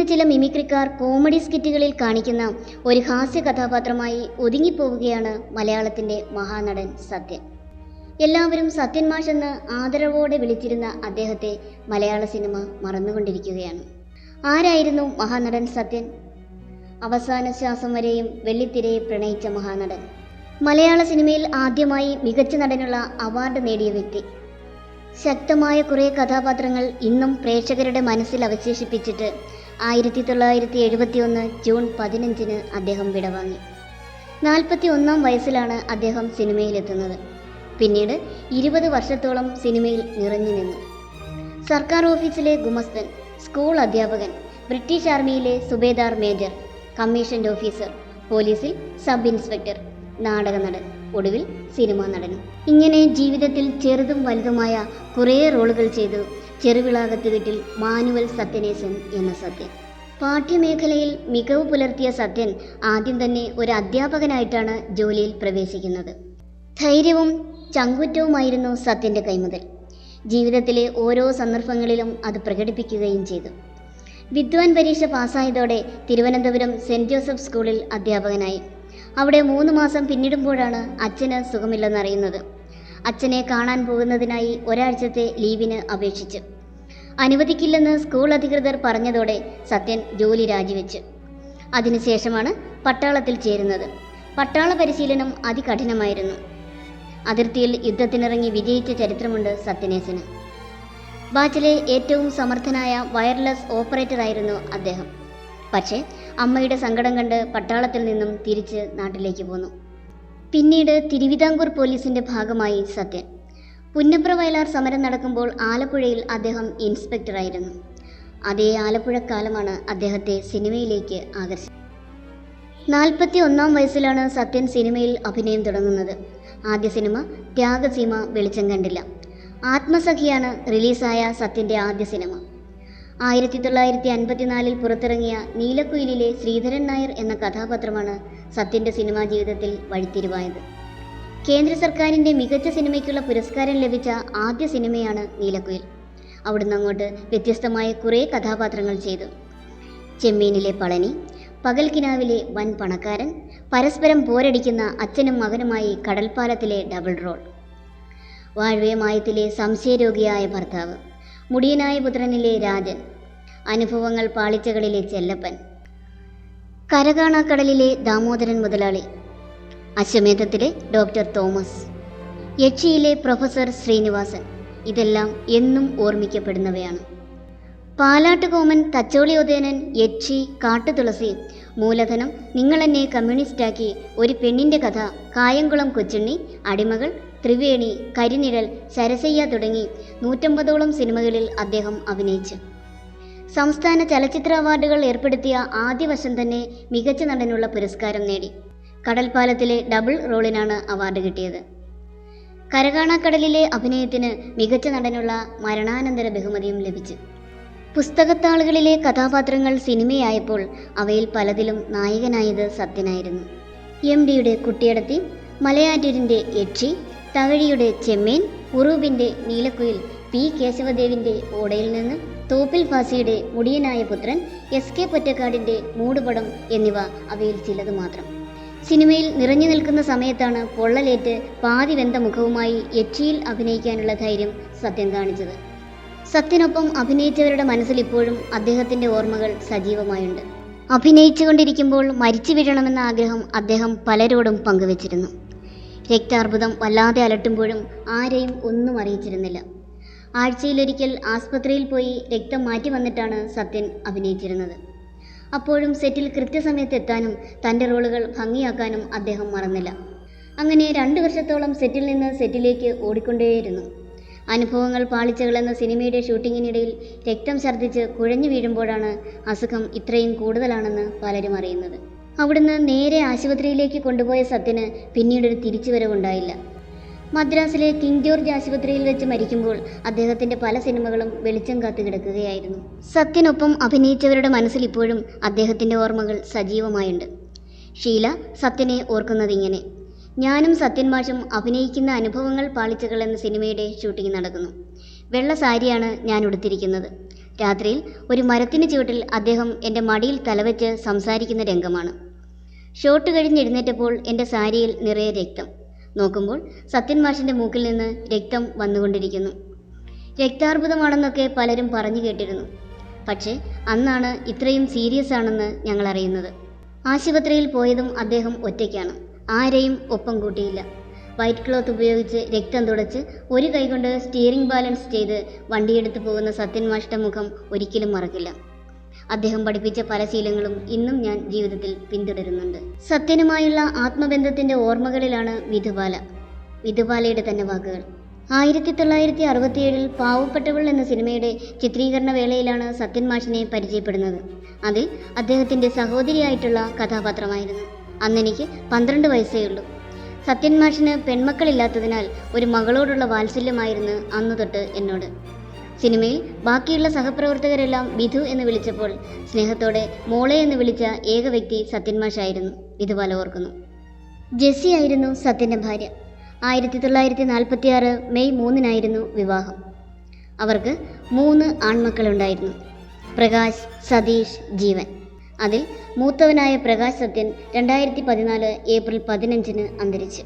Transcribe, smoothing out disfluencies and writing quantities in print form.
ഇന്ന് ചില മിമിക്രിക്കാർ കോമഡി സ്കിറ്റുകളിൽ കാണിക്കുന്ന ഒരു ഹാസ്യ കഥാപാത്രമായി ഒതുങ്ങിപ്പോവുകയാണ് മലയാളത്തിൻ്റെ മഹാനടൻ സത്യൻ. എല്ലാവരും സത്യൻ മാഷ് എന്ന് ആദരവോടെ വിളിച്ചിരുന്ന അദ്ദേഹത്തെ മലയാള സിനിമ മറന്നുകൊണ്ടിരിക്കുകയാണ്. ആരായിരുന്നു മഹാനടൻ സത്യൻ? അവസാന ശ്വാസം വരെയും വെള്ളിത്തിരയെ പ്രണയിച്ച മഹാനടൻ. മലയാള സിനിമയിൽ ആദ്യമായി മികച്ച നടനുള്ള അവാർഡ് നേടിയ വ്യക്തി. ശക്തമായ കുറേ കഥാപാത്രങ്ങൾ ഇന്നും പ്രേക്ഷകരുടെ മനസ്സിൽ അവശേഷിപ്പിച്ചിട്ട് 1971 ജൂൺ 15 അദ്ദേഹം വിടവാങ്ങി. 41 വയസ്സിലാണ് അദ്ദേഹം സിനിമയിലെത്തുന്നത്. പിന്നീട് 20 വർഷത്തോളം സിനിമയിൽ നിറഞ്ഞു നിന്നു. സർക്കാർ ഓഫീസിലെ ഗുമസ്തൻ, സ്കൂൾ അധ്യാപകൻ, ബ്രിട്ടീഷ് ആർമിയിലെ സുബേദാർ മേജർ, കമ്മീഷൻഡ് ഓഫീസർ, പോലീസിൽ സബ് ഇൻസ്പെക്ടർ, നാടക നടൻ, ഒടുവിൽ സിനിമാ നടനും. ഇങ്ങനെ ജീവിതത്തിൽ ചെറുതും വലുതുമായ കുറേ റോളുകൾ ചെയ്തു ചെറുവിളാകത്തുകെട്ടിൽ മാനുവൽ സത്യനേശൻ എന്ന സത്യൻ. പാഠ്യമേഖലയിൽ മികവ് പുലർത്തിയ സത്യൻ ആദ്യം തന്നെ ഒരു അധ്യാപകനായിട്ടാണ് ജോലിയിൽ പ്രവേശിക്കുന്നത്. ധൈര്യവും ചങ്കുറ്റവുമായിരുന്നു സത്യൻ്റെ കൈമുതൽ. ജീവിതത്തിലെ ഓരോ സന്ദർഭങ്ങളിലും അത് പ്രകടിപ്പിക്കുകയും ചെയ്തു. വിദ്വാൻ പരീക്ഷ പാസ്സായതോടെ തിരുവനന്തപുരം സെൻറ് ജോസഫ് സ്കൂളിൽ അധ്യാപകനായി. അവിടെ 3 മാസം പിന്നിടുമ്പോഴാണ് അച്ഛന് സുഖമില്ലെന്നറിയുന്നത്. അച്ഛനെ കാണാൻ പോകുന്നതിനായി ഒരാഴ്ചത്തെ ലീവിന് അപേക്ഷിച്ചു. അനുവദിക്കില്ലെന്ന് സ്കൂൾ അധികൃതർ പറഞ്ഞതോടെ സത്യൻ ജോലി രാജിവെച്ചു. അതിനുശേഷമാണ് പട്ടാളത്തിൽ ചേരുന്നത്. പട്ടാള പരിശീലനം അതികഠിനമായിരുന്നു. അതിർത്തിയിൽ യുദ്ധത്തിനിറങ്ങി വിജയിച്ച ചരിത്രമുണ്ട് സത്യനേശന്. ബാച്ചിലെ ഏറ്റവും സമർത്ഥനായ വയർലെസ് ഓപ്പറേറ്ററായിരുന്നു അദ്ദേഹം. പക്ഷേ അമ്മയുടെ സങ്കടം കണ്ട് പട്ടാളത്തിൽ നിന്നും തിരിച്ച് നാട്ടിലേക്ക് പോന്നു. പിന്നീട് തിരുവിതാംകൂർ പോലീസിൻ്റെ ഭാഗമായി സത്യൻ. പുന്നപ്ര വയലാർ സമരം നടക്കുമ്പോൾ ആലപ്പുഴയിൽ അദ്ദേഹം ഇൻസ്പെക്ടറായിരുന്നു. അതേ ആലപ്പുഴക്കാലമാണ് അദ്ദേഹത്തെ സിനിമയിലേക്ക് ആകർഷിച്ചത്. 41 വയസ്സിലാണ് സത്യൻ സിനിമയിൽ അഭിനയം തുടങ്ങുന്നത്. ആദ്യ സിനിമ ത്യാഗസീമ വെളിച്ചം കണ്ടില്ല. ആത്മസഖിയാണ് റിലീസായ സത്യൻ്റെ ആദ്യ സിനിമ. 1954 പുറത്തിറങ്ങിയ നീലക്കുയിലിലെ ശ്രീധരൻ നായർ എന്ന കഥാപാത്രമാണ് സത്യൻ്റെ സിനിമാ ജീവിതത്തിൽ വഴിത്തിരിവായത്. കേന്ദ്ര സർക്കാരിൻ്റെ മികച്ച സിനിമയ്ക്കുള്ള പുരസ്കാരം ലഭിച്ച ആദ്യ സിനിമയാണ് നീലക്കുയിൽ. അവിടുന്ന് അങ്ങോട്ട് വ്യത്യസ്തമായ കുറേ കഥാപാത്രങ്ങൾ ചെയ്തു. ചെമ്മീനിലെ പളനി, പകൽക്കിനാവിലെ വൻ പണക്കാരൻ, പരസ്പരം പോരടിക്കുന്ന അച്ഛനും മകനുമായി കടൽപ്പാലത്തിലെ ഡബിൾ റോൾ, വാഴ്വേ മായത്തിലെ സംശയരോഗിയായ ഭർത്താവ്, മുടിയനായ പുത്രനിലെ രാജൻ, അനുഭവങ്ങൾ പാളിച്ചകളിലെ ചെല്ലപ്പൻ, കരകാണാക്കടലിലെ ദാമോദരൻ മുതലാളി, അശ്വമേധത്തിലെ ഡോക്ടർ തോമസ്, യക്ഷിയിലെ പ്രൊഫസർ ശ്രീനിവാസൻ. ഇതെല്ലാം എന്നും ഓർമ്മിക്കപ്പെടുന്നവയാണ്. പാലാട്ടുകോമൻ, തച്ചോളി ഉദയനൻ, യക്ഷി, കാട്ടുതുളസി, മൂലധനം, നിങ്ങളെന്നെ കമ്മ്യൂണിസ്റ്റാക്കി, ഒരു പെണ്ണിൻ്റെ കഥ, കായംകുളം കൊച്ചുണ്ണി, അടിമകൾ, ത്രിവേണി, കരിനിഴൽ, സരസയ്യ തുടങ്ങി 150ഓളം സിനിമകളിൽ അദ്ദേഹം അഭിനയിച്ചു. സംസ്ഥാന ചലച്ചിത്ര അവാർഡുകൾ ഏർപ്പെടുത്തിയ ആദ്യ വർഷം തന്നെ മികച്ച നടനുള്ള പുരസ്കാരം നേടി. കടൽപ്പാലത്തിലെ ഡബിൾ റോളിനാണ് അവാർഡ് കിട്ടിയത്. കരകാണാക്കടലിലെ അഭിനയത്തിന് മികച്ച നടനുള്ള മരണാനന്തര ബഹുമതിയും ലഭിച്ചു. പുസ്തകത്താളുകളിലെ കഥാപാത്രങ്ങൾ സിനിമയായപ്പോൾ അവയിൽ പലതിലും നായകനായത് സത്യനായിരുന്നു. MDയുടെ കുട്ടിയടത്തി, മലയാറ്റൂരിൻ്റെ യക്ഷി, തകഴിയുടെ ചെമ്മീൻ, ഉറൂബിൻ്റെ നീലക്കുയിൽ, P. കേശവദേവിൻ്റെ ഓടയിൽ നിന്ന്, തോപ്പിൽ ഫാസിയുടെ മുടിയനായ പുത്രൻ, SK പൊറ്റക്കാടിൻ്റെ മൂടുപടം എന്നിവ അവയിൽ ചിലത് മാത്രം. സിനിമയിൽ നിറഞ്ഞു നിൽക്കുന്ന സമയത്താണ് പൊള്ളലേറ്റ് പാതി വെന്ത മുഖവുമായി യക്ഷിയിൽ അഭിനയിക്കാനുള്ള ധൈര്യം സത്യൻ കാണിച്ചത്. സത്യനൊപ്പം അഭിനയിച്ചവരുടെ മനസ്സിൽ ഇപ്പോഴും അദ്ദേഹത്തിൻ്റെ ഓർമ്മകൾ സജീവമായുണ്ട്. അഭിനയിച്ചുകൊണ്ടിരിക്കുമ്പോൾ മരിച്ചു വീഴണമെന്ന ആഗ്രഹം അദ്ദേഹം പലരോടും പങ്കുവച്ചിരുന്നു. രക്താർബുദം വല്ലാതെ അലട്ടുമ്പോഴും ആരെയും ഒന്നും അറിയിച്ചിരുന്നില്ല. ആഴ്ചയിലൊരിക്കൽ ആസ്പത്രിയിൽ പോയി രക്തം മാറ്റി വന്നിട്ടാണ് സത്യൻ അഭിനയിച്ചിരുന്നത്. അപ്പോഴും സെറ്റിൽ കൃത്യസമയത്ത് എത്താനും തൻ്റെ റോളുകൾ ഭംഗിയാക്കാനും അദ്ദേഹം മറന്നില്ല. അങ്ങനെ 2 വർഷത്തോളം സെറ്റിൽ നിന്ന് സെറ്റിലേക്ക് ഓടിക്കൊണ്ടേയിരുന്നു. അനുഭവങ്ങൾ പാളിച്ചകൾ എന്ന സിനിമയുടെ ഷൂട്ടിങ്ങിനിടയിൽ രക്തം ഛർദ്ദിച്ച് കുഴഞ്ഞു വീഴുമ്പോഴാണ് അസുഖം ഇത്രയും കൂടുതലാണെന്ന് പലരും അറിയുന്നത്. അവിടുന്ന് നേരെ ആശുപത്രിയിലേക്ക് കൊണ്ടുപോയ സത്യന് പിന്നീടൊരു തിരിച്ചുവരവുണ്ടായില്ല. മദ്രാസിലെ കിങ് ജോർജ് ആശുപത്രിയിൽ വെച്ച് മരിക്കുമ്പോൾ അദ്ദേഹത്തിൻ്റെ പല സിനിമകളും വെളിച്ചം കാത്തു കിടക്കുകയായിരുന്നു. സത്യനൊപ്പം അഭിനയിച്ചവരുടെ മനസ്സിൽ ഇപ്പോഴും അദ്ദേഹത്തിൻ്റെ ഓർമ്മകൾ സജീവമായുണ്ട്. ഷീല സത്യനെ ഓർക്കുന്നതിങ്ങനെ: ഞാനും സത്യൻ മാഷും അഭിനയിക്കുന്ന അനുഭവങ്ങൾ പാളിച്ചകൾ എന്ന സിനിമയുടെ ഷൂട്ടിംഗ് നടക്കുന്നു. വെള്ള സാരിയാണ് ഞാൻ ഉടുത്തിരിക്കുന്നത്. രാത്രിയിൽ ഒരു മരത്തിന് ചുവട്ടിൽ അദ്ദേഹം എൻ്റെ മടിയിൽ തലവെച്ച് സംസാരിക്കുന്ന രംഗമാണ്. ഷോട്ട് കഴിഞ്ഞെഴുന്നേറ്റപ്പോൾ എൻ്റെ സാരിയിൽ നിറയെ രക്തം. നോക്കുമ്പോൾ സത്യൻ മാഷിൻ്റെ മൂക്കിൽ നിന്ന് രക്തം വന്നുകൊണ്ടിരിക്കുന്നു. രക്താർബുദമാണെന്നൊക്കെ പലരും പറഞ്ഞു കേട്ടിരുന്നു. പക്ഷേ അന്നാണ് ഇത്രയും സീരിയസ് ആണെന്ന് ഞങ്ങൾ അറിയുന്നത്. ആശുപത്രിയിൽ പോയതും അദ്ദേഹം ഒറ്റയ്ക്കാണ്. ആരെയും ഒപ്പം കൂട്ടിയില്ല. വൈറ്റ് ക്ലോത്ത് ഉപയോഗിച്ച് രക്തം തുടച്ച് ഒരു കൈകൊണ്ട് സ്റ്റിയറിംഗ് ബാലൻസ് ചെയ്ത് വണ്ടിയെടുത്ത് പോകുന്ന സത്യൻ മാഷിൻ്റെ മുഖം ഒരിക്കലും മറക്കില്ല. അദ്ദേഹം പഠിപ്പിച്ച പല ശീലങ്ങളും ഇന്നും ഞാൻ ജീവിതത്തിൽ പിന്തുടരുന്നുണ്ട്. സത്യനുമായുള്ള ആത്മബന്ധത്തിൻ്റെ ഓർമ്മകളിലാണ് വിധുബാല. വിധുബാലയുടെ തന്നെ വാക്കുകൾ. 1967 പാവപ്പെട്ടവൾ എന്ന സിനിമയുടെ ചിത്രീകരണ വേളയിലാണ് സത്യൻ മാഷിനെ പരിചയപ്പെടുന്നത്. അതിൽ അദ്ദേഹത്തിൻ്റെ സഹോദരിയായിട്ടുള്ള കഥാപാത്രമായിരുന്നു. അന്നെനിക്ക് 12 വയസ്സേ ഉള്ളൂ. സത്യൻ മാഷിന് പെൺമക്കളില്ലാത്തതിനാൽ ഒരു മകളോടുള്ള വാത്സല്യമായിരുന്നു അന്നു തൊട്ട് എന്നോട്. സിനിമയിൽ ബാക്കിയുള്ള സഹപ്രവർത്തകരെല്ലാം വിധു എന്ന് വിളിച്ചപ്പോൾ സ്നേഹത്തോടെ മോളെ എന്ന് വിളിച്ച ഏക വ്യക്തി സത്യൻ മാഷായിരുന്നു. വിധുബാല ഓർക്കുന്നു. ജെസ്സി ആയിരുന്നു സത്യൻ്റെ ഭാര്യ. 1946 മെയ് 3 വിവാഹം. അവർക്ക് 3 ആൺമക്കളുണ്ടായിരുന്നു. പ്രകാശ്, സതീഷ്, ജീവൻ. അതിൽ മൂത്തവനായ പ്രകാശ് സത്യൻ 2014 ഏപ്രിൽ 15 അന്തരിച്ചു.